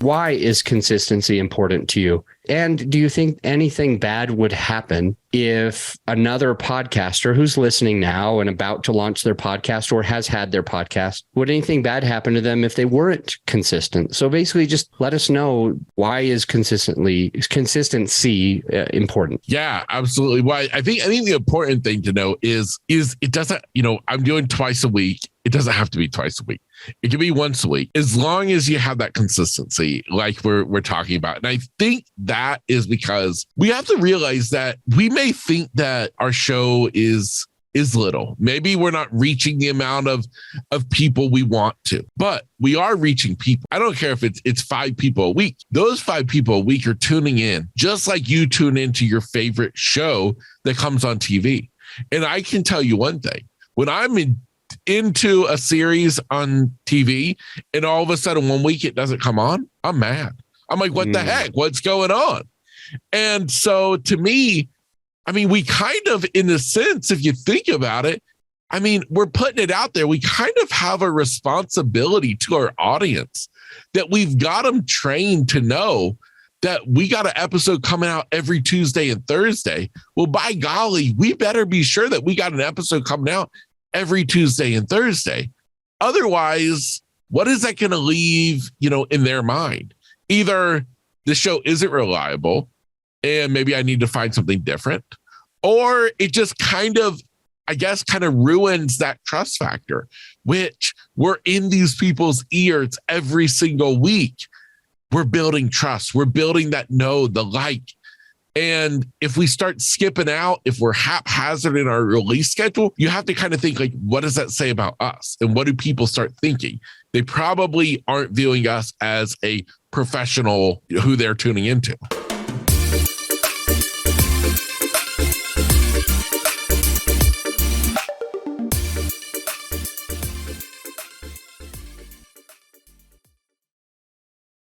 Why is consistency important to you? And do you think anything bad would happen if another podcaster who's listening now and about to launch their podcast or has had their podcast, would anything bad happen to them if they weren't consistent? So basically just let us know, why is consistency important? Yeah, absolutely. Well, I think the important thing to know is it doesn't, I'm doing twice a week. It doesn't have to be twice a week. It can be once a week, as long as you have that consistency like we're talking about. And I think that is because we have to realize that we may think that our show is little. Maybe we're not reaching the amount of people we want to, but we are reaching people. I don't care if it's 5 people a week. Those 5 people a week are tuning in, just like you tune into your favorite show that comes on TV. And I can tell you one thing, when I'm into a series on TV and all of a sudden one week it doesn't come on, I'm mad. I'm like, what the heck? What's going on? And so to me, we kind of, in a sense, if you think about it, we're putting it out there. We kind of have a responsibility to our audience that we've got them trained to know that we got an episode coming out every Tuesday and Thursday. Well, by golly, we better be sure that we got an episode coming out every Tuesday and Thursday. Otherwise, what is that going to leave, in their mind? Either the show isn't reliable and maybe I need to find something different, or it just kind of ruins that trust factor, which we're in these people's ears every single week. We're building trust. We're building that know, the like. And if we start skipping out, if we're haphazard in our release schedule, you have to kind of think, like, what does that say about us? And what do people start thinking? They probably aren't viewing us as a professional who they're tuning into.